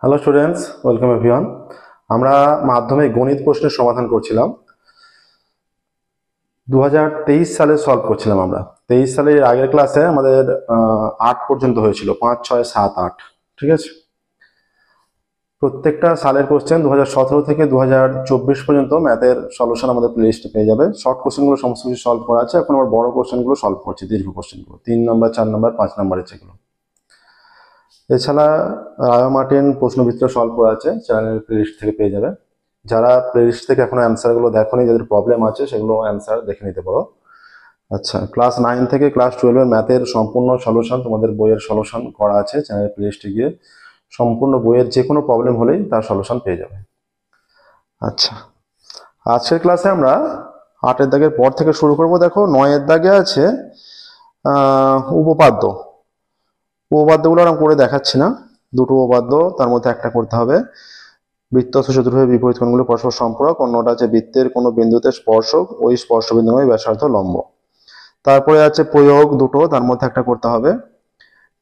Hello students, welcome everyone. আমরা মাধ্যমিক গণিত প্রশ্নের সমাধান করছিলাম। 2023 সালে সলভ করছিলাম আমরা। 23 সালের আগের ক্লাসে আমাদের 8 পর্যন্ত হয়েছিল, 5, 6, 7, 8। ঠিক আছে, প্রত্যেকটা সালের কোশ্চেন 2017 থেকে 2024 পর্যন্ত ম্যাথের সলিউশন আমাদের প্লে লিস্টে পেয়ে যাবে। শর্ট কোশ্চেনগুলো সমস্ত কিছু সলভ করা আছে। এখন আবার বড় কোশ্চেনগুলো সলভ করছি, দীর্ঘ কোশ্চেনগুলো 3 নম্বর, 4 নম্বর, 5 নম্বরের যেগুলো। এছাড়া রায় মার্টিন প্রশ্নবিত্র সলভ করা আছে, চ্যানেলের প্লেলিস্ট থেকে পেয়ে যাবে। যারা প্লেলিস্ট থেকে এখনো অ্যান্সারগুলো দেখোনি, যাদের প্রবলেম আছে সেগুলো অ্যান্সার দেখে নিতে পারো। আচ্ছা, ক্লাস 9 থেকে ক্লাস 12 এর ম্যাথের সম্পূর্ণ সলিউশন তোমাদের বইয়ের সলিউশন করা আছে। চ্যানেলের প্লেলিস্টে গিয়ে সম্পূর্ণ বইয়ের যে কোনো প্রবলেম হলেই তার সলিউশন পেয়ে যাবে। আচ্ছা, আজকের ক্লাসে আমরা 8 দাগের পর থেকে শুরু করব। দেখো 9 দাগে আছে উপপাদ্য। উপপাদ্যগুলো আমি করে দেখাচ্ছি না, দুটো উপপাদ্য, তার মধ্যে একটা করতে হবে। বৃত্ত চতুর্ভুজের বিপরীত কোণগুলো পরস্পর সম্পূরক। অন্যটা আছে বৃত্তের কোনো বিন্দুতে স্পর্শক, ওই স্পর্শ বিন্দুর ব্যাসার্ধ লম্ব। তারপরে আছে প্রয়োগ দুটো, তার মধ্যে একটা করতে হবে।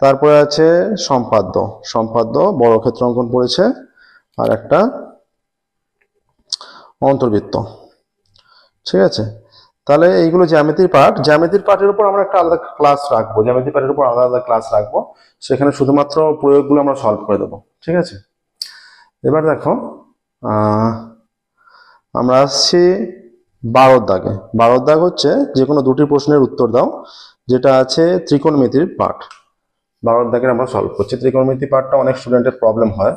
তারপরে আছে সম্পাদ্য। সম্পাদ্য বর্গক্ষেত্র অঙ্কন পড়েছে, আর একটা অন্তর্বৃত্ত। ঠিক আছে, তাহলে এইগুলো জ্যামিতির পার্ট। জ্যামিতির পার্টের উপর আমরা একটা আলাদা ক্লাস রাখবো, জ্যামিতির পার্টের উপর আলাদা আলাদা ক্লাস রাখবো। সেখানে শুধুমাত্র প্রয়োগগুলো আমরা সলভ করে দেবো। ঠিক আছে, এবার দেখো আমরা আসছি 12 দাগে। 12 দাগ হচ্ছে যে কোনো দুটি প্রশ্নের উত্তর দাও, যেটা আছে ত্রিকোণমিতির পার্ট। 12 দাগের আমরা সলভ করছি। ত্রিকোণমিতি পার্টটা অনেক স্টুডেন্টের প্রবলেম হয়।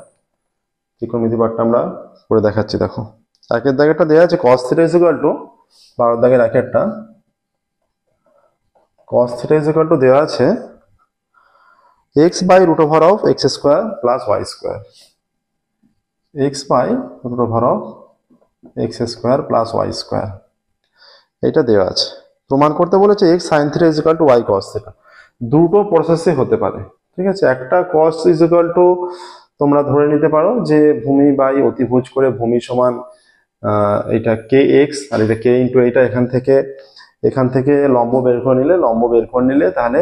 ত্রিকোণমিতি পার্টটা আমরা করে দেখাচ্ছি। দেখো, একের দাগেরটা দেওয়া আছে cos θ = 12 দাগের একেরটা cos θ = দেওয়া আছে x/√x² + y²। x/√x² + y², এটা দেওয়া আছে। প্রমাণ করতে বলেছে x sin θ = y cos θ। দুটো প্রসেসে হতে পারে। ঠিক আছে, একটা cos তোমরা ধরে নিতে পারো যে ভূমি বাই অতিভুজ করে ভূমি সমান এটা kx, আর এটা k × এটা। এখান থেকে লম্ব বের করে নিলে তাহলে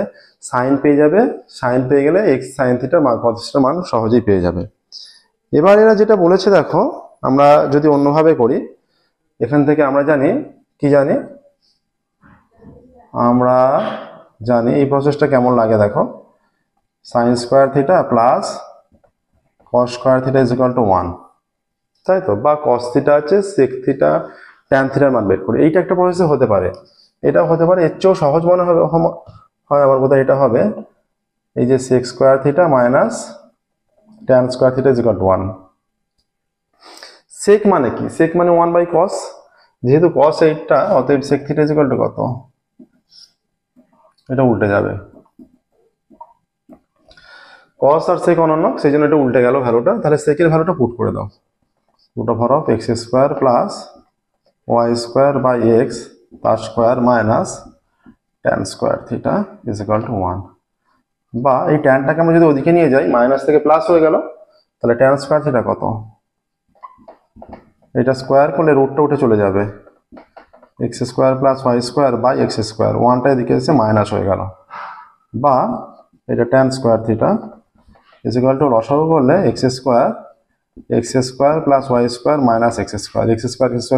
সাইন পেয়ে যাবে। সাইন পেয়ে গেলে x sin θ cos θ মান সহজেই পেয়ে যাবে। এবার এরা যেটা বলেছে, দেখো আমরা যদি অন্যভাবে করি, এখান থেকে আমরা জানি এই প্রসেসটা কেমন লাগে। দেখো, sin² θ + cos² θ = 1, তাই তো? বা cos θ আছে, sec θ tan θ মান বের করি। এইটা একটা প্রসেসে হতে পারে, এটাও হতে পারে। এর চেয়েও সহজ মনে হয় আমার বোধহয় এটা হবে এই যে sec² θ - tan² θ = 1। sec মানে কি? sec মানে 1/cos। যেহেতু cos 8টা, অতএব sec θ = কত? এটা উল্টে যাবে। cos আর sec অনন্য, সেই জন্য এটা উল্টে গেল ভ্যালুটা। তাহলে sec এর ভ্যালুটা পুট করে দাও, √x² + y²/x² - tan² θ = 1। বা এই ট্যানটাকে আমরা যদি ওদিকে নিয়ে যাই, মাইনাস থেকে প্লাস হয়ে গেল, তাহলে tan² θ কত? এটা স্কোয়ার করলে রুটটা উঠে চলে যাবে, x² + y²/x²। 1টা এদিকে এসে মাইনাস হয়ে গেল। বা এটা tan² θ = লসাগু করলে x² + y² - x²।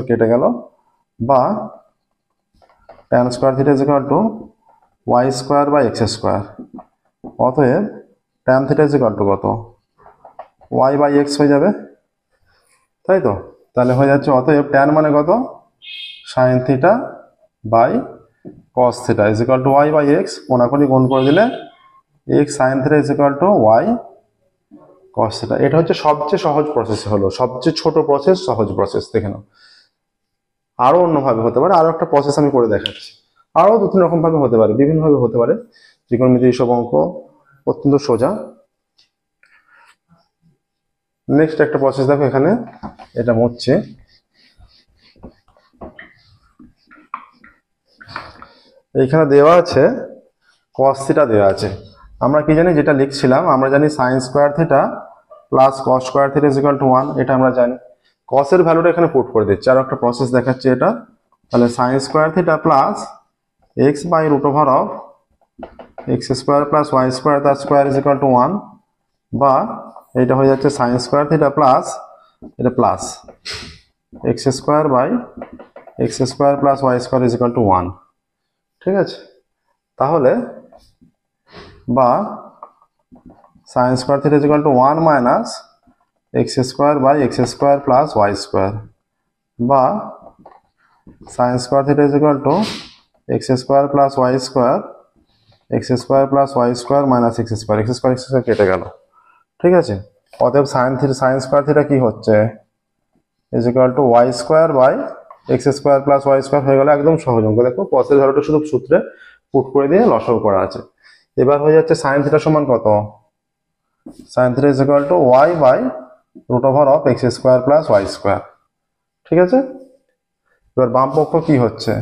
কেটে গেল। বা tan² θ = y²/x²। অতএব tan θ = কত? y/x হয়ে যাবে, তাই তো? তাহলে হয়ে যাচ্ছে, অতএব tan মানে কত? sin θ / cos θ = y/x। কোনাকুনি গুণ করে দিলে x sin θ = y cos θ। এটা হচ্ছে সবচেয়ে সহজ প্রসেস, হলো সবচেয়ে ছোট প্রসেস, সহজ প্রসেস। দেখে নাও, আরো অন্যভাবে হতে পারে। আরো একটা প্রসেস আমি করে দেখাচ্ছি। আরো 2-3 রকম ভাবে হতে পারে, বিভিন্ন ভাবে হতে পারে। ত্রিকোণমিতির এইসব অঙ্ক অত্যন্ত সোজা। নেক্সট একটা প্রসেস দেখো, এখানে এটা হচ্ছে এইখানে দেওয়া আছে cos θ দেওয়া আছে। আমরা কি জানি? যেটা লিখছিলাম আমরা জানি sin² θ + cos² θ = 1, এটা আমরা জানি। cos এর ভ্যালুটা এখানে পুট করে দিচ্ছি। আর একটা প্রসেস দেখাচ্ছি এটা। তাহলে sin² θ + x/√x² + y² তার স্কয়ার = 1। বা এইটা হয়ে যাচ্ছে সাইন স্কোয়ার থিটা প্লাস এটা plus x square by x square plus Y square is equal to 1। ঠিক আছে, তাহলে বা sine square theta is equal to 1 minus x square by x square plus Y square, বা sine square theta is equal to x square plus Y square x square plus Y square minus x square কেটে গেল। ঠিক আছে, অতএব sign square theta কি হচ্ছে is equal to Y square by x square plus Y square হয়ে গেল। একদম সহজ অঙ্ক, দেখো কসের ভ্যালুটা শুধু সূত্রে পুট করে দিয়ে লসাগু করা আছে। এবার হয়ে যাচ্ছে সাইন থিটা সমান কত, sine theta is equal to Y by root over of x square plus Y square. ঠিক আছে, এবার বাম পক্ষ কি হচ্ছে,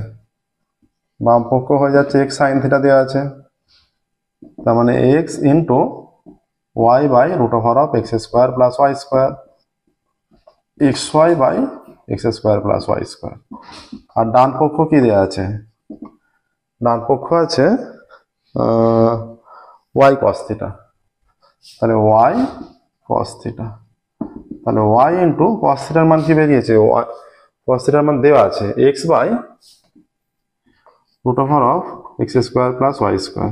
বাম পক্ষ হয়ে যাচ্ছে এক্স সাইন থিটা দেওয়া আছে, তার মানে x into y by root over of x square plus Y square, x y by x square plus Y square. আর ডান পক্ষ কি দেওয়া আছে, ডান পক্ষ আছে ওয়াই কস থিটা, তাহলে ওয়াই কস থিটা, তাহলে ওয়াই ইন্টু কস থিটার মান কি বেরিয়েছে, কস থিটার মান দেওয়া আছে x by root over of x square plus Y square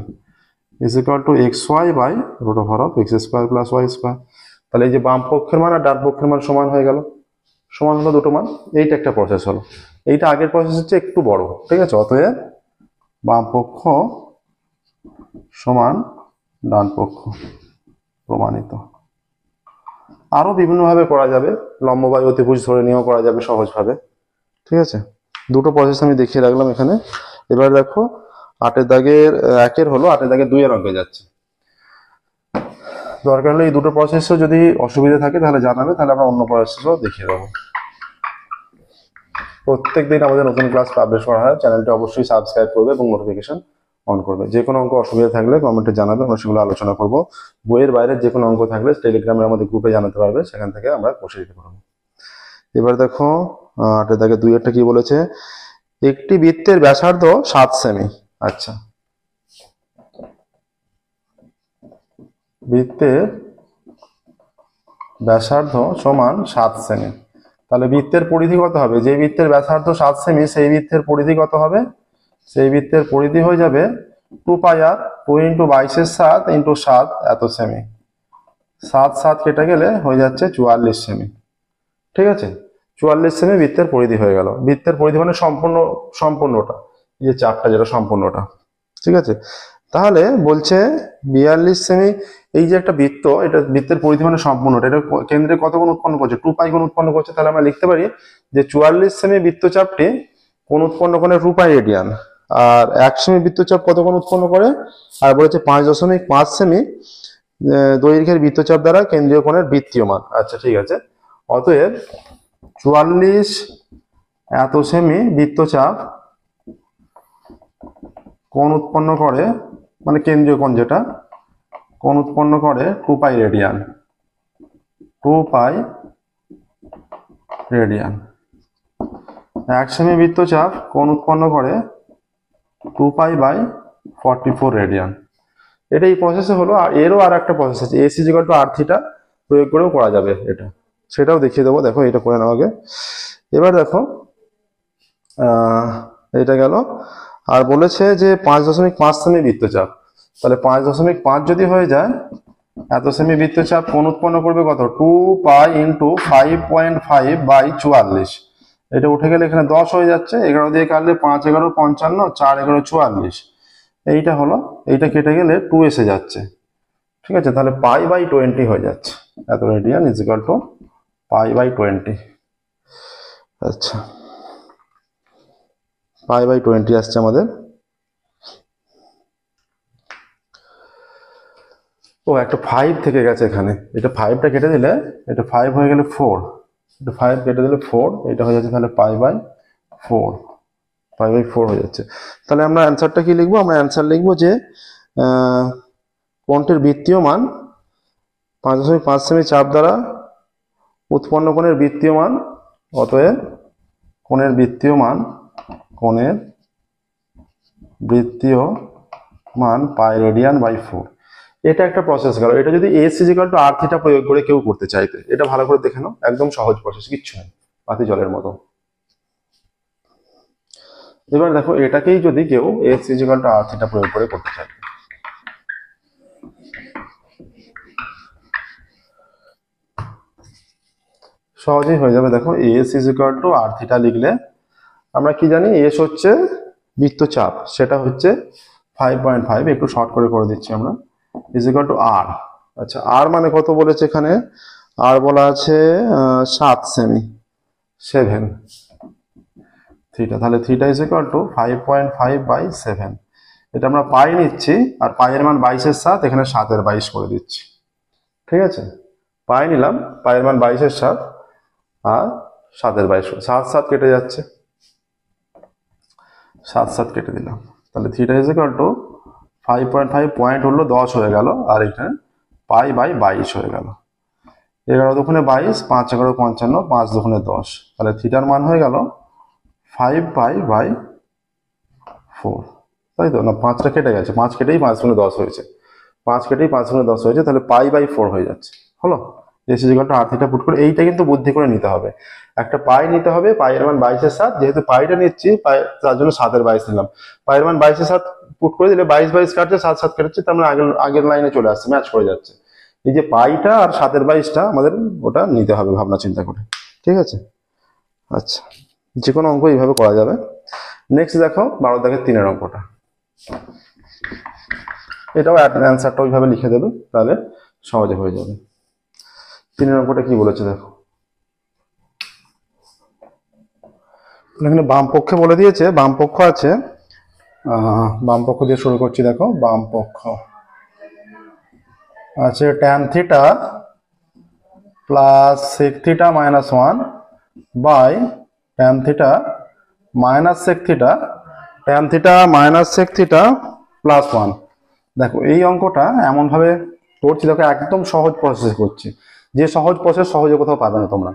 is equal to x y by root over of x square plus Y square. তাহলে এই যে বাম পক্ষের মান আর ডান পক্ষের মান সমান হয়ে গেল, সমান হলো দুটো মান। এইটা একটা প্রসেস হলো, এইটা আগের প্রসেস হচ্ছে একটু বড়। ঠিক আছে, অতএব বাম পক্ষ সমান ডান পক্ষ প্রমাণিত। আরো বিভিন্নভাবে করা যাবে, লম্ব বাই অতিভুজ ধরে নিয়েও করা যাবে সহজভাবে। ঠিক আছে, দুটো প্রসেস আমি দেখিয়ে রাখলাম এখানে। এবার দেখো 8 দাগের 1 হলো 8 দাগের 2 অঙ্কে যাচ্ছে। দরকার হলে এই দুটো প্রসেসও যদি অসুবিধা থাকে তাহলে জানাবে, তাহলে আমরা অন্য প্রসেসও দেখিয়ে দেবো। প্রত্যেকদিন আমাদের নতুন ক্লাস পাবলিশ করা হয়, চ্যানেলটি অবশ্যই সাবস্ক্রাইব করবে এবং নোটিফিকেশন অন করবে। যে কোনো অঙ্ক অসুবিধা থাকলে কমেন্টে জানাবে, আমরা সেগুলো আলোচনা করবো। বইয়ের বাইরে যে কোনো অঙ্ক থাকলে টেলিগ্রামের আমাদের গ্রুপে জানাতে পারবে, সেখান থেকে আমরা বসে দিতে পারবো। এবার দেখো 8 দাগে 2 কি বলেছে, একটি বৃত্তের ব্যাসার্ধ 7 সেমি। আচ্ছা, বৃত্তের ব্যাসার্ধ সমান 7 সেমি, তাহলে বৃত্তের পরিধি কত হবে, যে বৃত্তের ব্যাসার্ধ 7 সেমি সেই বৃত্তের পরিধি কত হবে, সেই বৃত্তের পরিধি হয়ে যাবে 2 পাই আর 2 ইন্টু 22 7 ইন্টু 7 এত সেমি। 7 কেটে গেলে হয়ে যাচ্ছে 44 সেমি। ঠিক আছে, 44 সেমি বৃত্তের পরিধি হয়ে গেল। বৃত্তের পরিধি মানে সম্পূর্ণটা, এই যে চাপটা যেটা সম্পূর্ণটা। ঠিক আছে, তাহলে বলছে 42 সেমি, এই যে একটা বৃত্ত, এটা বৃত্তের পরিধি মানে সম্পূর্ণটা, এটা কেন্দ্রে কত গুণ উৎপন্ন করছে, 2 পাই গুণ উৎপন্ন করছে। তাহলে আমরা লিখতে পারি যে 44 সেমি বৃত্তচাপটি কোণ উৎপন্ন করে 2 পাই রেডিয়ান, আর 1 সেমি বৃত্তচাপ কত কোণ উৎপন্ন করে, আর বলেছে 5.5 সেমি দৈর্ঘ্যের বৃত্তচাপ দ্বারা কেন্দ্রীয় কোণের বৃত্তীয় মান। আচ্ছা ঠিক আছে, অতএব 44 এত সেমি বৃত্তচাপ কোণ উৎপন্ন করে, মানে কেন্দ্রীয় কোণ যেটা, কোণ উৎপন্ন করে 2 পাই রেডিয়ান, 2 পাই রেডিয়ান। 1 সেমি বৃত্তচাপ কোণ উৎপন্ন করে 2 পাই বাই 44 রেডিয়ান। এটা এই প্রসেসে হলো। আর এরও আর একটা প্রসেস আছে, S is equal to R theta প্রয়োগ করেও করা যাবে এটা, সেটাও দেখিয়ে দেবো। দেখো এটা করে নাও আগে। এবার দেখো এটা গেল, আর বলেছে যে 5.5 সেমি বৃত্তচাপ, তাহলে 5.5 যদি হয়ে যায়, এত সেমি বৃত্তচাপ কোণ উৎপন্ন করবে কত, 2 পাই ইন্টু 5.5 বাই 44। এটা উঠে গেলে এখানে 10 হয়ে যাচ্ছে, 11 দিয়ে কাটলে 5 11 55, 4 11 44। এইটা হলো, এইটা কেটে গেলে 2 এসে যাচ্ছে। ঠিক আছে, তাহলে পাই বাই 20 হয়ে যাচ্ছে, এত radian is equal to pi by 20। আচ্ছা, পাই বাই 20 আসছে আমাদের। ও একটা 5 থেকে গেছে এখানে, এটা 5টা কেটে দিলে, এটা 5 হয়ে গেলে 4, এটা 5 কেটে দিলে 4, এটা হয়ে যাচ্ছে তাহলে পাই বাই 4, পাই বাই 4 হয়ে যাচ্ছে। তাহলে আমরা অ্যান্সারটা কি লিখবো, আমরা অ্যান্সার লিখবো যে কোণটির বৃত্তীয় মান 5.5 সেমি চাপ দ্বারা উৎপন্ন কোণের বৃত্তীয় মান, অতএব কোণের বৃত্তীয় মান পাই রেডিয়ান বাই 4। এটা একটা প্রসেস গেল। এটা যদি S is equal two R theta প্রয়োগ করে কেউ করতে চাইতে, এটা ভালো করে দেখে নাও, একদম সহজ প্রসেস, কিচ্ছু নেই, পাতি জলের মতো। এবার দেখো এটাকেই যদি কেউ S is equal two R theta প্রয়োগ করে করতে চায়, সহজেই হয়ে যাবে। দেখো S is equal two R theta লিখলে আমরা কি জানি, এস হচ্ছে বৃত্তচাপ, সেটা হচ্ছে 5.5, একটু শর্ট করে দিচ্ছি আমরা, ইজিক্যাল টু আর। আচ্ছা আর মানে কত বলেছে এখানে, আর বলা আছে 7 সেমি, 7 থিটা, তাহলে থিটা ইজিক্যাল টু 5.5/7। এটা আমরা পাই নিচ্ছি, আর পায়ের মান 22-এর 7, এখানে 7-এর 22 করে দিচ্ছি, ঠিক আছে। পাই নিলাম, পায়ের মান 22-এর 7 আর 7-এর 22, 7 কেটে যাচ্ছে, 7 কেটে দিলাম, তাহলে থিটা ইজিক্যাল টু 5.5, পয়েন্ট হলো 10 হয়ে গেল, আর এখানে পাই/22 হয়ে গেল। 11 দুগুণে 22, 5 11 55, 5 দুগুণে 10, তাহলে থিটার মান হয়ে গেল 5π/4, তাই তো না? 5টা কেটে গেছে, 5 কেটেই 5 গুণে 10 হয়েছে, 5 কেটেই 5 গুণে 10 হয়েছে, তাহলে π/4 হয়ে যাচ্ছে। হলো, S is equal two R theta put করে, এইটা কিন্তু বুদ্ধি করে নিতে হবে। একটা পাই নিতে হবে, পাইয়ের মান 22-এর 7, যেহেতু পাইটা নিচ্ছি তার জন্য 7-এর 22 নিলাম। পাইয়ের মান 22-এর 7 পুট করে দিলে 22 কাটছে, 7 কাটছে, তার মানে আগের লাইনে চলে আসছে, ম্যাচ করে যাচ্ছে। এই যে পাইটা আর 7-এর 22টা আমাদের ওটা নিতে হবে ভাবনা চিন্তা করে, ঠিক আছে। আচ্ছা, যে কোনো অঙ্ক এইভাবে করা যাবে। নেক্সট দেখো 12 দাগের 3-এর অঙ্কটা, এটাও অ্যান্সারটা ওইভাবে লিখে দেবে, তাহলে সহজে হয়ে যাবে। 3-এর অঙ্কটা কি বলেছে দেখো, এখানে বাম পক্ষে বলে দিয়েছে, বাম পক্ষ আছে, বাম পক্ষ দিয়ে শুরু করছি। দেখো বাম পক্ষ আছে tan theta plus sec theta minus 1 by tan theta minus sec theta, tan theta minus sec theta plus 1। দেখো এই অঙ্কটা এমন ভাবে করছি, দেখো একদম সহজ প্রসেস করছি, যে সহজ প্রসেস সহজে কোথাও পাবে না তোমরা।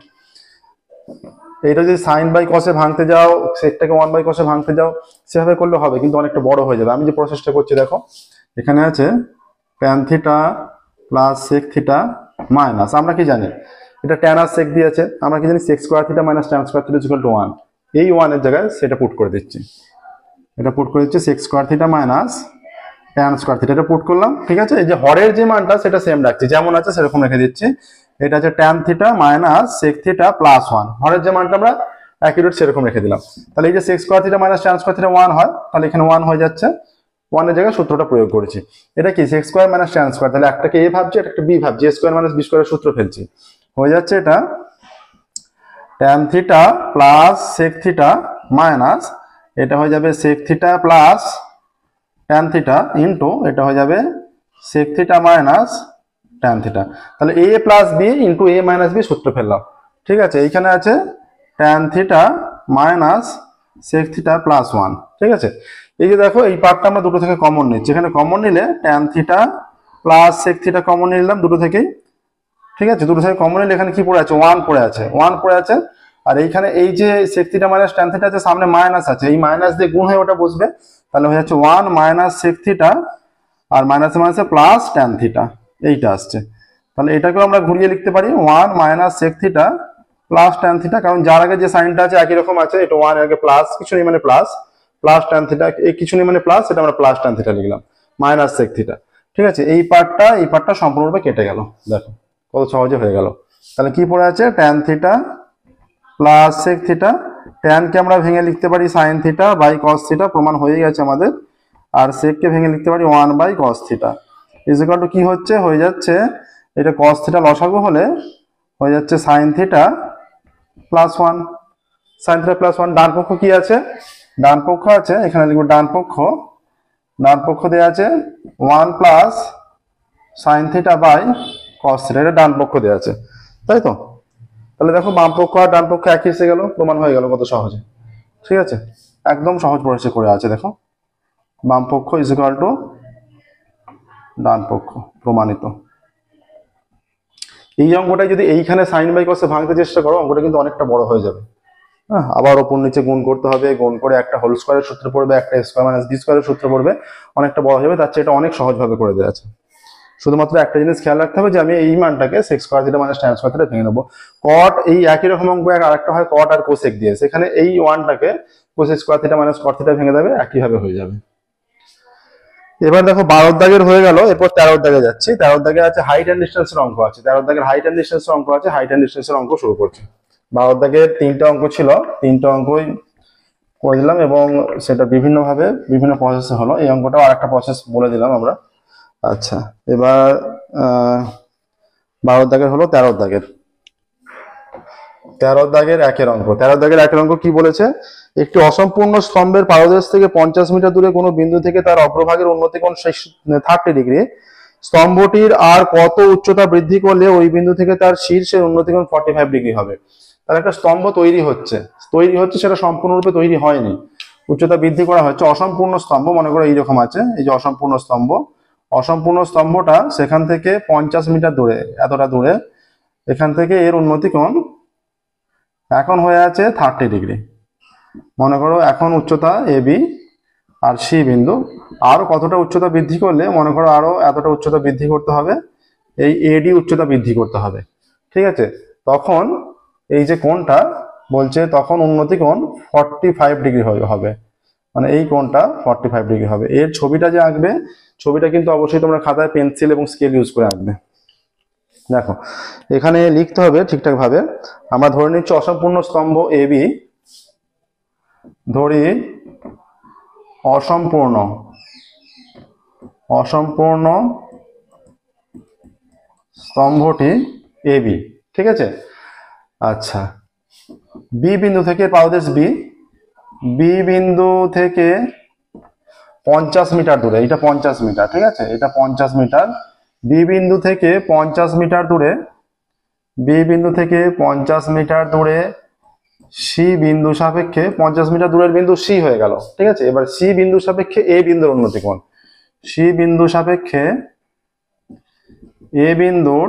এটা যদি সাইন বাই কসে ভাঙতে যাও, সেকটাকে 1/cos ভাঙতে যাও, সেভাবে করলে হবে, কিন্তু অনেকটা বড় হয়ে যাবে। আমি যে প্রসেসটা করছি দেখো, এখানে আছে tan theta plus sec theta minus, আমরা কি জানি এটা tan আর sec দিয়েছে, আমরা কি জানি sec square theta minus tan square theta equal to 1, এই 1 এর জায়গায় সেটা পুট করে দিচ্ছি, এটা পুট করে দিচ্ছি sec square theta minus tan square theta, এটা পুট করলাম, ঠিক আছে। এই যে হরের যে মানটা সেটা সেম রাখছি, যেমন আছে সেরকম রেখে দিচ্ছি। এটা আছে tan theta minus sec theta plus 1, হরের যে মানটা আমরা অ্যাকুরেট সেরকম রেখে দিলাম। তাহলে এই যে sec square theta minus tan square theta 1 হয়, তাহলে এখানে 1 হয়ে যাচ্ছে, 1 এর জায়গায় সূত্রটা প্রয়োগ করেছি। এটা কি sec square minus tan square, তাহলে একটাকে a ভাবছি, একটা b ভাবছি, a স্কয়ার মাইনাস b স্কয়ারের সূত্র ফেলছি, হয়ে যাচ্ছে এটা tan theta plus sec theta minus, এটা হয়ে যাবে sec theta plus tan theta into, এটা হয়ে যাবে sec theta minus tan theta. তাহলে a plus b into a minus b সূত্র ফেললাম, ঠিক আছে। এইখানে আছে tan theta minus sec theta plus 1, ঠিক আছে। এই যে দেখো এই পার্টটা আমরা দুটো থেকে কমন নিচ্ছি, এখানে কমন নিলে tan theta plus sec theta common নিলাম দুটো থেকেই, ঠিক আছে। দুটো থেকে কমন নিলে এখানে কি পড়ে আছে, 1 পড়ে আছে, 1 পড়ে আছে। আর এইখানে এই যে sec theta minus tan theta আছে, সামনে মাইনাস আছে, এই মাইনাস দিয়ে গুণ হয়ে ওটা বসবে, তাহলে হয়ে যাচ্ছে 1 মাইনাস sec থিটা, আর মাইনাসে মাইনাসে প্লাস tan থিটা, এইটা আসছে। তাহলে এটাকেও আমরা ঘুরিয়ে লিখতে পারি 1 minus sec theta plus tan theta, কারণ যার আগে যে সাইনটা আছে একই রকম আছে, এটা 1 এর আগে প্লাস কিছু নেই মানে প্লাস, প্লাস tan থিটা এই কিছু নেই মানে প্লাস, এটা আমরা প্লাস tan থিটা লিখলাম মাইনাস sec থিটা, ঠিক আছে। এই পার্টটা সম্পূর্ণরূপে কেটে গেল, দেখো কত সহজে হয়ে গেল। তাহলে কি পড়ে আছে tan theta plus sec theta, tan কে আমরা ভেঙে লিখতে পারি sin theta by cos theta, প্রমাণ হয়ে গেছে আমাদের। আর sec কে ভেঙে লিখতে পারি 1/cos theta is equal two কি হচ্ছে, হয়ে যাচ্ছে এটা cos থিটা লসাগু হলে হয়ে যাচ্ছে sin theta plus 1, sin theta plus 1। ডান পক্ষ কি আছে, ডান পক্ষ আছে, এখানে লিখবো ডান পক্ষ দেওয়া আছে 1 plus sin theta by cos theta, এটা ডান পক্ষ দেওয়া আছে, তাই তো। তাহলে দেখো বাম পক্ষ আর ডান পক্ষ একই এসে গেল, প্রমাণ হয়ে গেল কত সহজে, ঠিক আছে। একদম সহজ পরিচয় করে আছে, দেখো বাম পক্ষ ইজ ইকুয়াল টু ডান পক্ষ, প্রমাণিত। এই অঙ্কটাই যদি এইখানে সাইন বাই কসে ভাঙতে চেষ্টা করো, অঙ্কটা কিন্তু অনেকটা বড় হয়ে যাবে। হ্যাঁ, আবার ওপর নিচে গুণ করতে হবে, গুণ করে একটা হোল স্কয়ারের সূত্র পড়বে, একটা স্কয়ার মাইনাস বি স্কয়ারের সূত্র পড়বে, অনেকটা বড় হয়ে যাবে। তার চেয়ে এটা অনেক সহজভাবে করে দেওয়া আছে, শুধুমাত্র একটা জিনিস খেয়াল রাখতে হবে যে আমি এই মানটাকে sec square theta minus tan square theta ভেঙে নেবো। কট এই একই রকম অঙ্ক আরেকটা হয় কট আর কোসেক দিয়ে, সেখানে এই ওয়ানটাকে cosec square theta minus cot theta ভেঙে দেবে, একইভাবে হয়ে যাবে। এবার দেখো 12 দাগের হয়ে গেল, এরপর 13 দাগে যাচ্ছি। 13 দাগে আছে হাইট অ্যান্ড ডিস্টেন্সের অঙ্ক আছে। 13 দাগের হাইট অ্যান্ড ডিস্টেন্সের অঙ্ক আছে। হাইট অ্যান্ড ডিস্টেন্সের অঙ্ক শুরু করছি। 12 দাগের 3টা অঙ্ক ছিল, 3টা অঙ্কই করে দিলাম এবং সেটা বিভিন্নভাবে বিভিন্ন প্রসেসে হলো। এই অঙ্কটাও আরেকটা প্রসেস বলে দিলাম আমরা। আচ্ছা, এবার 12 দাগের হলো 13 দাগের। 13 দাগের একের অঙ্ক। 13 দাগের একের অঙ্ক কি বলেছে? একটি অসম্পূর্ণ স্তম্ভের পাদদেশ থেকে 50 মিটার দূরে কোনো বিন্দু থেকে তার অগ্রভাগের উন্নতি কোণ 30 ডিগ্রি। স্তম্ভটির আর কত উচ্চতা বৃদ্ধি করলে ওই বিন্দু থেকে তার শীর্ষের উন্নতি কোণ 45 ডিগ্রি হবে? তার একটা স্তম্ভ তৈরি হচ্ছে, সেটা সম্পূর্ণরূপে তৈরি হয়নি, উচ্চতা বৃদ্ধি করা হচ্ছে। অসম্পূর্ণ স্তম্ভ মনে করো এইরকম আছে, এই যে অসম্পূর্ণ স্তম্ভ। অসম্পূর্ণ স্তম্ভটা সেখান থেকে 50 মিটার দূরে, এতটা দূরে, এখান থেকে এর উন্নতি কোণ এখন হয়ে আছে 30 ডিগ্রি। মনে করো এখন উচ্চতা এ বি আর সি বিন্দু, আরো কতটা উচ্চতা বৃদ্ধি করলে, মনে করো আরো এতটা উচ্চতা বৃদ্ধি করতে হবে, এই এডি উচ্চতা বৃদ্ধি করতে হবে, ঠিক আছে? তখন এই যে কোণটা বলছে, তখন উন্নতি কোণ 45 ডিগ্রি হবে, মানে এই কোণটা 45 ডিগ্রি হবে। এর ছবিটা যে আঁকবে, ছবিটা কিন্তু অবশ্যই তোমরা খাতায় পেন্সিল এবং স্কেল ইউজ করে আঁকবে। দেখো এখানে লিখতে হবে ঠিকঠাক ভাবে। আমরা ধরে নিচ্ছি অসম্পূর্ণ স্তম্ভ এ বি, ধরি অসম্পূর্ণ স্তম্ভটি এ বি, ঠিক আছে? আচ্ছা, বি বিন্দু থেকে পাদদেশ বি বিন্দু থেকে 50 মিটার দূরে, এটা 50 মিটার, ঠিক আছে? এটা 50 মিটার। বি বিন্দু থেকে 50 মিটার দূরে, বি বিন্দু থেকে 50 মিটার দূরে সি বিন্দু সাপেক্ষে, 50 মিটার দূরের বিন্দু সি হয়ে গেল, ঠিক আছে? এবার সি বিন্দু সাপেক্ষে এ বিন্দুর উন্নতি কোণ, সি বিন্দু সাপেক্ষে এ বিন্দুর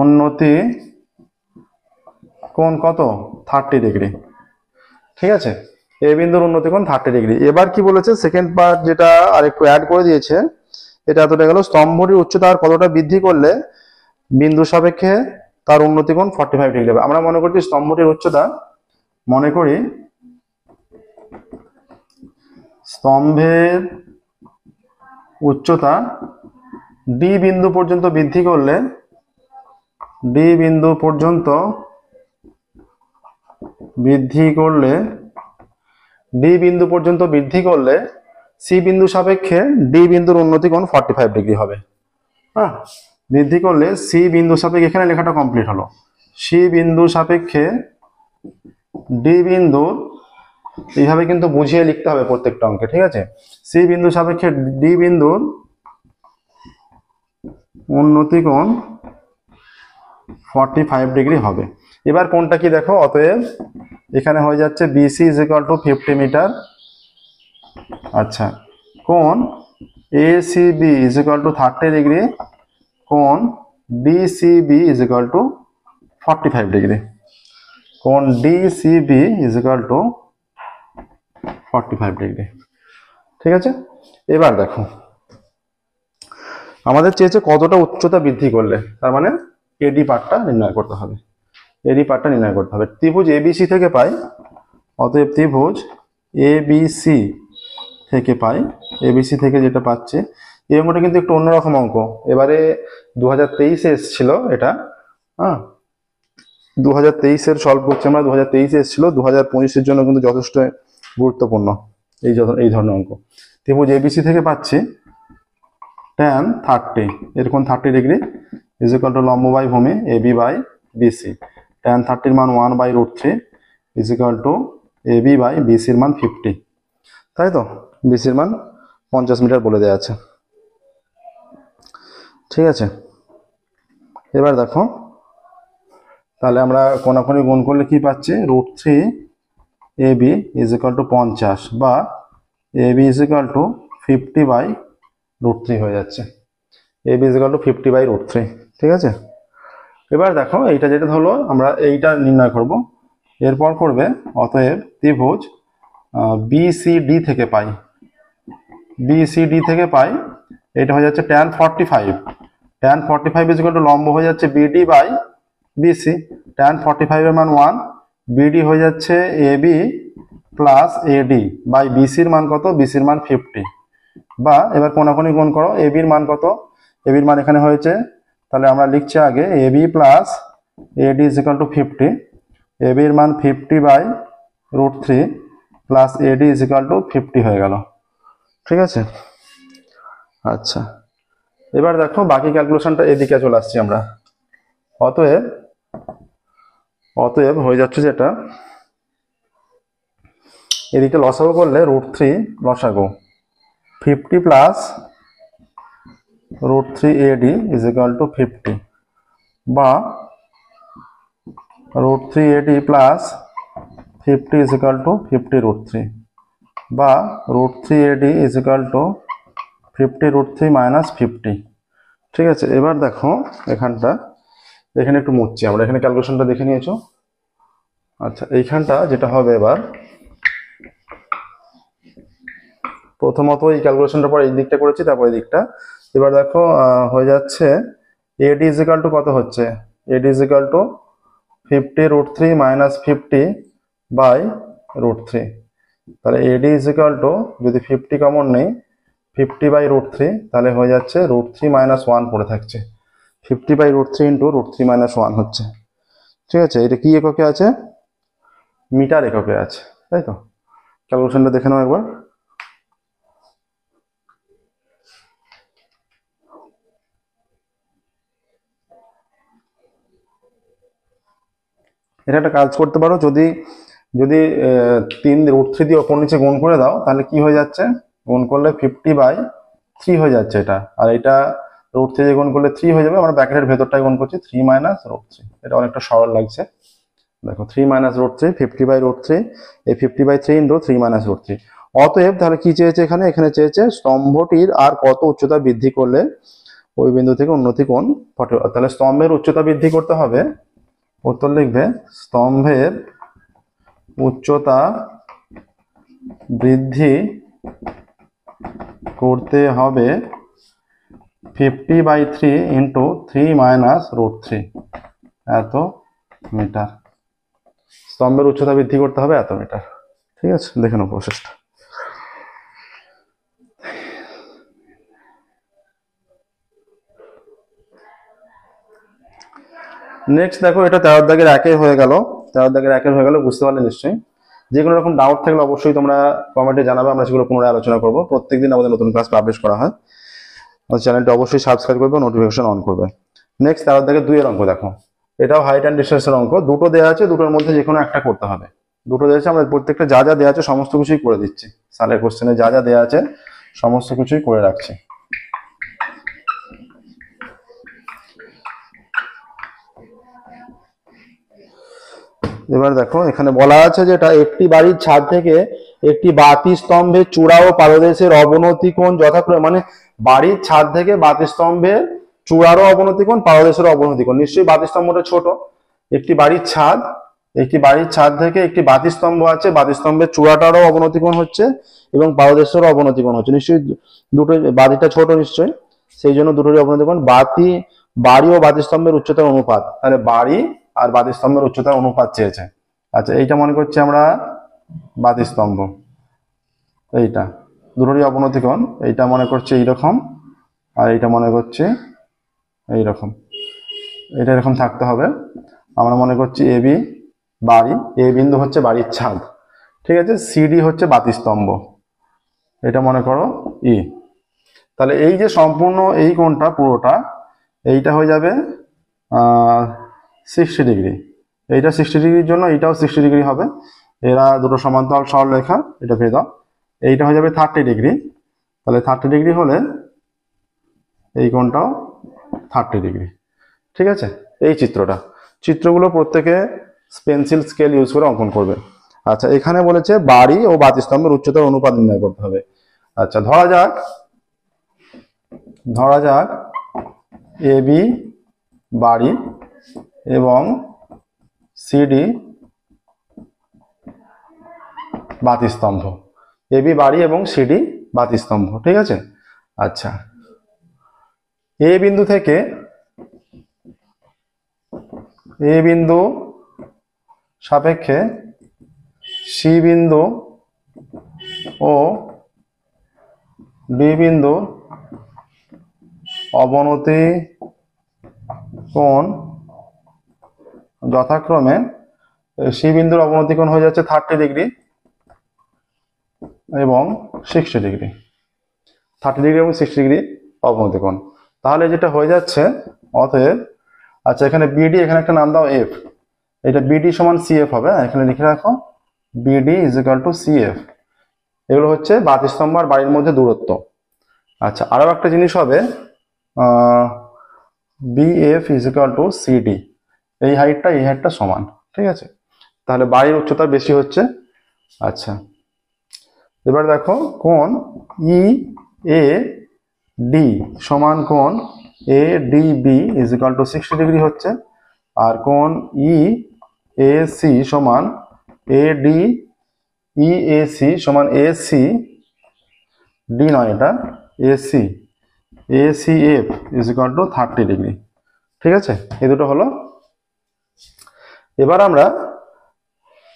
উন্নতি কোণ কত? 30 ডিগ্রি, ঠিক আছে? এ বিন্দুর উন্নতি কোণ 30 ডিগ্রি। এবার কি বলেছে, সেকেন্ড পার্ট যেটা আর একটু অ্যাড করে দিয়েছে, এটা এতটা গেল। স্তম্ভটির উচ্চতা আর কতটা বৃদ্ধি করলে বিন্দু সাপেক্ষে তার উন্নতি কোণ 45 ডিগ্রি হবে? আমরা মনে করছি স্তম্ভটির উচ্চতা, মনে করি স্তম্ভের উচ্চতা ডি বিন্দু পর্যন্ত বৃদ্ধি করলে, ডি বিন্দু পর্যন্ত বৃদ্ধি করলে সি বিন্দু সাপেক্ষে ডি বিন্দুর উন্নতি কোণ 45 ডিগ্রি হবে। হ্যাঁ, বৃদ্ধি করলে সি বিন্দু সাপেক্ষে, এখানে লেখাটা কমপ্লিট হলো, সি বিন্দু সাপেক্ষে ডি বিন্দুর, এইভাবে কিন্তু বুঝিয়ে লিখতে হবে প্রত্যেকটা অঙ্কে, ঠিক আছে? সি বিন্দু সাপেক্ষে ডি বিন্দুর উন্নতি কোণ 45 ডিগ্রি হবে। এবার কোণটা কি দেখো, অতএব এখানে হয়ে যাচ্ছে BC is equal to 50 metre. আচ্ছা, কোণ ACB is equal to 30 degree, কোণ DCB is equal to 45 degree, কোণ DCB is equal to 45 degree, ঠিক আছে? এবার দেখো আমাদের চেয়েছে কতটা উচ্চতা বৃদ্ধি করলে, তার মানে এডি পার্টটা নির্ণয় করতে হবে। ত্রিভুজ এবিসি থেকে পাই, অতএব ত্রিভুজ এবিসি থেকে পাই, এবিসি থেকে যেটা পাচ্ছে, এই অঙ্কটা কিন্তু একটু অন্যরকম অঙ্ক। এবারে 2023-এ এসেছিল এটা, হ্যাঁ 2023-এর সলভ করছি আমরা। 2023-এ এসেছিল, 2025-এর জন্য কিন্তু যথেষ্ট গুরুত্বপূর্ণ এই ধরনের অঙ্ক। ত্রিভুজ এবিসি থেকে পাচ্ছি tan 30, এরকম 30 ডিগ্রি ইজ ইকুয়াল টু লম্ব বাই ভূমি এবি বাই বিসি। tan 30-র মান 1/√3 is equal to AB by বিসির মান 50, তাই তো? বিসির মান 50 মিটার বলে দেওয়া আছে, ঠিক আছে? এবার দেখো তাহলে আমরা কোনাকুনি গুণ করলে কি পাচ্ছি, √3 এবি ইজ ইকুয়াল টু 50 বা এবি ইজ ইকুয়াল টু 50/√3 হয়ে যাচ্ছে। এবি ইজ ইকুয়াল টু 50/√3, ঠিক আছে? এবার দেখো এইটা যেটা হলো, আমরা এইটা নির্ণয় করব। এরপর করবে অতএব ত্রিভুজ বিসিডি থেকে পাই, এটা হয়ে যাচ্ছে tan 45, tan 45 is equal to লম্ব হয়ে যাচ্ছে বিডি বাই বিসি, tan 45 এর মান 1, বিডি হয়ে যাচ্ছে এবি প্লাস এডি বাই বিসির মান কত, বিসির মান 50, বা এবার কোনাকুনি গুণ করো, এবির মান কত, এবির মান এখানে হয়েছে, তাহলে আমরা লিখছি আগে AB plus AD is equal to 50, এবির মান 50 by √3 plus AD is equal to 50 হয়ে গেল। ঠিক আছে, আচ্ছা এবার দেখো বাকি ক্যালকুলেশনটা এদিকে চলে আসছি আমরা। অতএব অতএব হয়ে যাচ্ছে যেটা, এদিকে লসাগু করলে √3 লসাগু 50 plus √3 eddy is equal to 50, বা √3 এডি প্লাস 50 ইজ ইকুয়াল টু 50 √3, বা √3 এডি ইজ ইকুয়াল টু 50 √3 মাইনাস 50। ঠিক আছে, এবার দেখো এখানটা, এখানে একটু মুছছি আমরা, এখানে ক্যালকুলেশনটা দেখে নিয়েছো। আচ্ছা এইখানটা যেটা হবে এবার, প্রথমত এই ক্যালকুলেশনটার পর এই দিকটা করেছি, তারপর এই দিকটা। এবার দেখো হয়ে যাচ্ছে এডি ইজ ইকুয়াল টু কত হচ্ছে, AD is equal to 50 √3 minus 50 by √3, তাহলে এডি ইজ ইকুয়াল টু, যদি 50 কমন নেই 50 বাই √3, তাহলে হয়ে যাচ্ছে √3 মাইনাস 1 পড়ে থাকছে, 50 বাই √3 ইন্টু √3 মাইনাস 1 হচ্ছে। ঠিক আছে, এটা কি এককে আছে, মিটার এককে আছে, তাই তো। ক্যালকুলেশনটা দেখে নাও একবার। এটা একটা কাজ করতে পারো, যদি যদি 3 √3 দিয়ে ওপর নিচে গুণ করে দাও, তাহলে কি হয়ে যাচ্ছে, গুণ করলে 50 বাই 3 হয়ে যাচ্ছে এটা, আর এটা √3 দিয়ে গুণ করলে 3 হয়ে যাবে, আমরা ব্র্যাকেটের ভেতরটায় গুণ করছি 3 মাইনাস √3, এটা অনেকটা সরল লাগছে। দেখো 3 মাইনাস √3, 50 বাই √3, এই 50 বাই 3 ইন্টু 3 মাইনাস √3। অতএব তাহলে কি চেয়েছে এখানে, এখানে চেয়েছে স্তম্ভটির আর কত উচ্চতা বৃদ্ধি করলে ওই বিন্দু থেকে উন্নতি কোণ 40, তাহলে স্তম্ভের উচ্চতা বৃদ্ধি করতে হবে, উত্তর লিখবে স্তম্ভের উচ্চতা বৃদ্ধি করতে হবে 50 বাই 3 ইন্টু 3 মাইনাস √3, এত মিটার। স্তম্ভের উচ্চতা বৃদ্ধি করতে হবে এত মিটার। ঠিক আছে, দেখে নাও প্রসেসটা। নেক্সট দেখো, এটা 13 দাগের 1 হয়ে গেল, 13 দাগের 1 হয়ে গেল, বুঝতে পারলে নিশ্চয়ই। যে কোনো রকম ডাউট থাকলে অবশ্যই তোমরা কমেন্টে জানাবে, আমরা সেগুলো পুনরায় আলোচনা করবো। প্রত্যেকদিন আমাদের নতুন ক্লাস পাবলিশ করা হয়, আমাদের চ্যানেলটা অবশ্যই সাবস্ক্রাইব করবে, নোটিফিকেশন অন করবে। নেক্সট 13 দাগের 2 এর অঙ্ক দেখো, এটাও হাইট অ্যান্ড ডিস্টেন্সের অঙ্ক, দুটো দেওয়া আছে, দুটোর মধ্যে যে কোনো একটা করতে হবে। দুটো দেওয়া আছে, আমরা প্রত্যেকটা যা যা দেওয়া আছে সমস্ত কিছুই করে দিচ্ছি, সালের কোশ্চেনে যা যা দেওয়া আছে সমস্ত কিছুই করে রাখছি। এবার দেখো এখানে বলা আছে যেটা, একটি বাড়ির ছাদ থেকে একটি বাতি স্তম্ভের চূড়া ও পাদদেশের অবনতি কোণ যথাক্রমে, মানে বাড়ির ছাদ থেকে বাতি স্তম্ভের চূড়ারও অবনতি কোণ, পাদদেশের অবনতি কোণ, নিশ্চয়ই বাতি স্তম্ভটা ছোট, একটি বাড়ির ছাদ, একটি বাড়ির ছাদ থেকে একটি বাতি স্তম্ভ আছে, বাতি স্তম্ভের চূড়াটারও অবনতি কোণ হচ্ছে এবং পাদদেশেরও অবনতি কোণ হচ্ছে, নিশ্চয়ই দুটো, বাতিটা ছোট নিশ্চয়ই, সেই জন্য দুটোরই অবনতি কোণ। বাড়ি ও বাতি স্তম্ভের উচ্চতার অনুপাত, তাহলে বাড়ি আর বাতি স্তম্ভের উচ্চতার অনুপাত চেয়েছে। আচ্ছা এইটা মনে করছি আমরা বাতি স্তম্ভ, এইটা দুটোরই অবনতি কোণ, এইটা মনে করছি এইরকম, আর এইটা মনে করছি এইরকম, এটা এরকম থাকতে হবে। আমরা মনে করছি এবি বাড়ি, এ বিন্দু হচ্ছে বাড়ির ছাদ, ঠিক আছে, সিডি হচ্ছে বাতি স্তম্ভ, এটা মনে করো ই। তাহলে এই যে সম্পূর্ণ এই কোণটা পুরোটা, এইটা হয়ে যাবে 60 ডিগ্রি, এইটা 60 ডিগ্রির জন্য এইটাও 60 ডিগ্রি হবে, এরা দুটো সমান্তরাল সরলরেখা, এটা ভেদ, এইটা হয়ে যাবে 30 ডিগ্রি, তাহলে 30 ডিগ্রি হলে এই কোণটাও 30 ডিগ্রি। ঠিক আছে, এই চিত্রগুলো প্রত্যেকে পেন্সিল স্কেল ইউজ করে অঙ্কন করবে। আচ্ছা এখানে বলেছে বাড়ি ও বাতি স্তম্ভের উচ্চতার অনুপাত নির্ণয় করতে হবে। আচ্ছা ধরা যাক এবি বাড়ি এবং সিডি বাতি স্তম্ভ, এবি বাড়ি এবং সিডি বাতি স্তম্ভ, ঠিক আছে। আচ্ছা এ বিন্দু থেকে এ বিন্দু সাপেক্ষে সি বিন্দু ও ডি বিন্দুর অবনতি কোণ যথাক্রমে সি বিন্দুর অবনতি কোণ হয়ে যাচ্ছে 30 ডিগ্রি এবং 60 ডিগ্রি, 30 ডিগ্রি এবং 60 ডিগ্রি অবনতি কোণ। তাহলে যেটা হয়ে যাচ্ছে অতএব, আচ্ছা এখানে বিডি, এখানে একটা নাম দাও এফ, এটা বিডি সমান সিএফ হবে, এখানে লিখে রাখো BD is equal two CF. এগুলো হচ্ছে বাতিস্তম্ভ আর বাড়ির মধ্যে দূরত্ব। আচ্ছা আরো একটা জিনিস হবে BF is equal two CD, এই হাইটটা সমান, ঠিক আছে? তাহলে বাড়ির উচ্চতা বেশি হচ্ছে। আচ্ছা এবার দেখো কোণ ই এ ডি সমান কোণ A D B is equal to 60 degree হচ্ছে, আর কোণ ই এ সি সমান A D E A C সমান এ সি ডি নয়, এটা A C F is equal to 30 degree, ঠিক আছে? এই দুটো হলো। এবার আমরা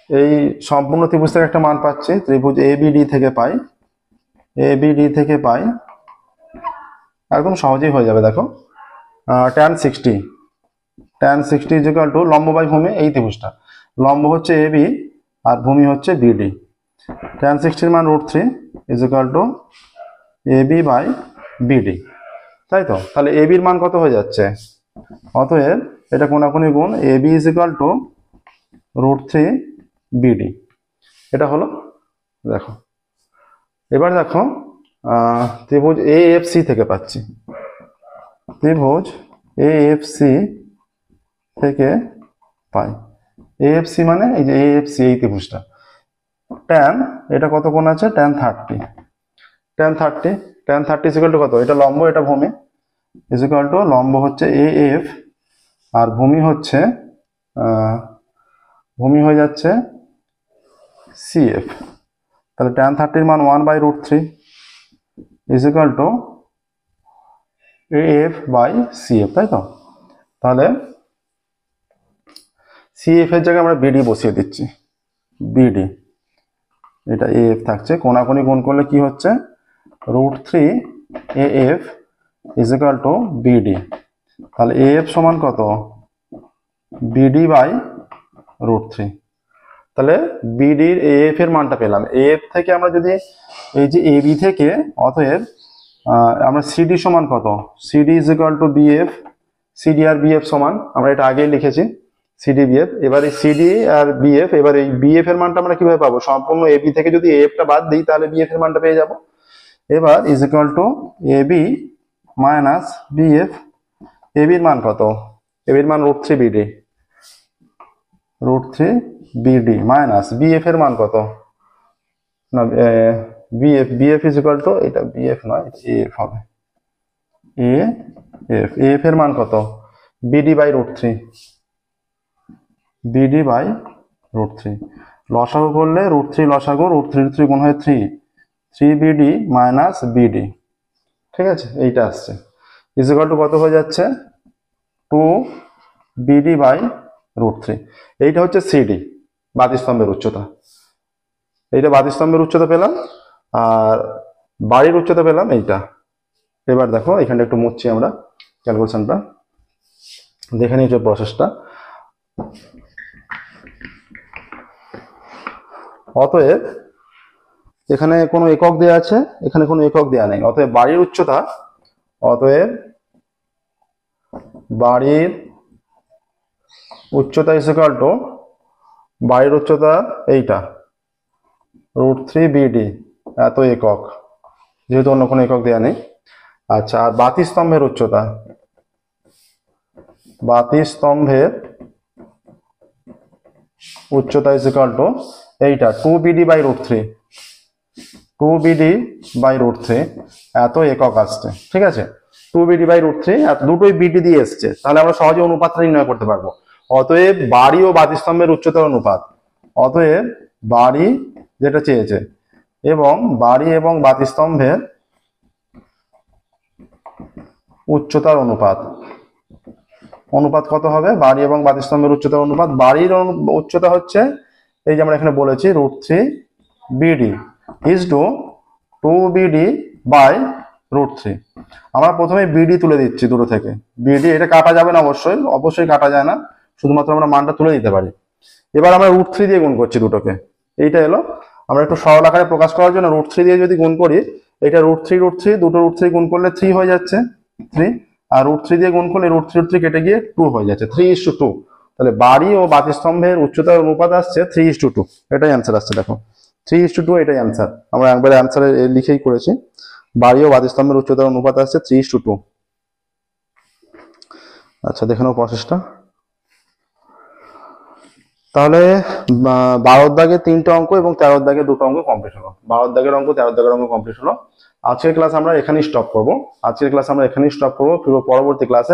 এই সম্পূর্ণ ত্রিভুজ থেকে একটা মান পাচ্ছি, ত্রিভুজ এবিডি থেকে পাই, একদম সহজেই হয়ে যাবে। দেখো tan 60 ইজ ইকুয়াল টু লম্ব বাই ভূমি, এই ত্রিভুজটা লম্ব হচ্ছে এবি আর ভূমি হচ্ছে বিডি, tan 60 এর মান √3 is equal to AB by BD, তাই তো? তাহলে এবির মান কত হয়ে যাচ্ছে? অতএব এটা কোনাকুনি গুণ AB is equal to √3 BD, এটা হলো। দেখো এবার দেখো ত্রিভুজ এএফসি থেকে পাচ্ছি, ত্রিভুজ এএফসি থেকে পাই, এএফসি মানে এই যে এএফসি, এই ত্রিভুজটা ট্যান, এটা কত কোণ আছে? tan 30 ইজ ইকুয়াল টু কত? এটা লম্ব, এটা ভূমি, ইজ ইকুয়াল টু লম্ব হচ্ছে এএফ আর ভূমি হচ্ছে ভূমি হয়ে যাচ্ছে সিএফ। তাহলে tan 30 এর মান 1/√3 is equal to AF by CF, তাই তো? তাহলে সিএফ এর জায়গায় আমরা বিডি বসিয়ে দিচ্ছি, বিডি, এটা এএফ থাকছে, কোনাকুনি গুণ করলে কি হচ্ছে? √3 AF is equal to BD. তাহলে এএফ সমান কত? BD by √3। তাহলে বিডির এএফ এর মানটা পেলাম। এএফ থেকে আমরা যদি এই যে এবি থেকে, অতএব আমরা সিডি সমান কত? CD is equal to BF, CD আর বিএফ সমান, আমরা এটা আগেই লিখেছি সিডি বিএফ। এবার এই সিডি আর বিএফ, এবার এই বিএফ এর মানটা আমরা কিভাবে পাবো? সম্পূর্ণ এবি থেকে যদি এএফটা বাদ দিই তাহলে বিএফ এর মানটা পেয়ে যাবো। এবার is equal to AB minus BF. এবির মান কত? এবির মান √3 বিডি, √3 বিডি মাইনাস বিএফ এর মান কত? না বিএফ ইজ ইকুয়াল টু, এটা বিএফ নয়, এএফ হবে, এএফ এর মান কত? BD by √3, BD by √3। লসাগু করলে √3 লসাগু, √3 গুণ হয় 3 বিডি মাইনাস বিডি, ঠিক আছে? এইটা আসছে ইজ ইকুয়াল টু কত হয়ে যাচ্ছে? 2 বিডি বাই √3। এইটা হচ্ছে সিডি, বাতিস্তম্ভের উচ্চতা। এইটা বাতিস্তম্ভের উচ্চতা পেলাম, আর বাড়ির উচ্চতা পেলাম এইটা। এবার দেখো এখানে একটু মুছছি আমরা ক্যালকুলেশনটা, দেখে নিয়েছি প্রসেসটা। অতএব এখানে কোনো একক দেয়া আছে, এখানে কোনো একক দেয়া নেই, অতএব বাড়ির উচ্চতা, অতএব বাড়ির উচ্চতা ইজ ইকুয়াল টু, বাড়ির উচ্চতা এইটা √3 বিডি, এত একক, যেহেতু অন্য কোনো একক দেয়া নেই। আচ্ছা আর বাতিস্তম্ভের উচ্চতা, বাতিস্তম্ভের উচ্চতা ইজ ইকুয়াল টু এইটা 2 বিডি বাই √3, 2 বিডি বাই √3, এত একক আসছে, ঠিক আছে? 2 বিডি বাই √3, আর দুটোই বিডি দিয়ে এসছে, তাহলে আমরা সহজে অনুপাতটা নির্ণয় করতে পারবো। অতএব বাড়ি ও বাতিস্তম্ভের উচ্চতার অনুপাত, অতএব বাড়ি যেটা চেয়েছে এবং বাড়ি এবং বাতিস্তম্ভের উচ্চতার অনুপাত। অনুপাত কত হবে? বাড়ি এবং বাতিস্তম্ভের উচ্চতার অনুপাত। বাড়ির উচ্চতা হচ্ছে এই যে আমরা এখানে বলেছি √3 BD is to 2 BD by √3। আমরা প্রথমে বিডি তুলে দিচ্ছি দুটো থেকে। বিডি এটা কাটা যাবে না, অবশ্যই অবশ্যই কাটা যায় না, শুধুমাত্র আমরা মানটা তুলে দিতে পারি। এবার আমরা √3 দিয়ে গুণ করছি দুটোকে। এইটা এলো, আমরা একটু সরল আকারে প্রকাশ করার জন্য √3 দিয়ে যদি গুণ করি, এটা √3 দুটো √3 গুণ করলে 3 হয়ে যাচ্ছে 3, আর √3 দিয়ে গুণ করলে √3 কেটে গিয়ে 2 হয়ে যাচ্ছে, 3:2। তাহলে বাড়ি ও বাতিস্তম্ভের উচ্চতার অনুপাত আসছে 3:2। এটাই অ্যান্সার আসছে, দেখো 3:2 এটাই অ্যান্সার। আমরা একবারে অ্যান্সারে লিখেই করেছি, বাড়ি ও বাতিস্তম্ভের উচ্চতার অনুপাত আসছে 3:2। আচ্ছা দেখে নাও প্রসেসটা। তাহলে 12 দাগে 3টে অঙ্ক এবং 13 দাগে 2টো অঙ্ক কমপ্লিট হলো। 12 দাগের অঙ্ক 13 দাগের অঙ্ক কমপ্লিট হলো। আজকের ক্লাস আমরা এখানেই স্টপ করবো। পরবর্তী ক্লাসে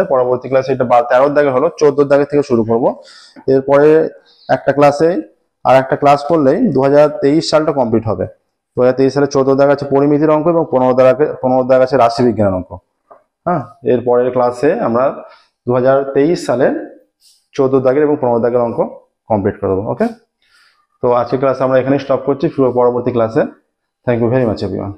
এটা 13 দাগের হলো, 14 দাগের থেকে শুরু করব। এরপরে একটা ক্লাসে আর একটা ক্লাস করলেই 2023 সালটা কমপ্লিট হবে। 2023 সালে 14 দাগ আছে পরিমিতির অঙ্ক এবং 15 দাগ আছে রাশিবিজ্ঞানের অঙ্ক। হ্যাঁ, এর পরের ক্লাসে আমরা 2023 সালে 14 দাগের এবং 15 দাগের অঙ্ক কমপ্লিট করে দেবো। ওকে, তো আজকের ক্লাস আমরা এখানেই স্টপ করছি। পরবর্তী ক্লাসে thank you very much everyone.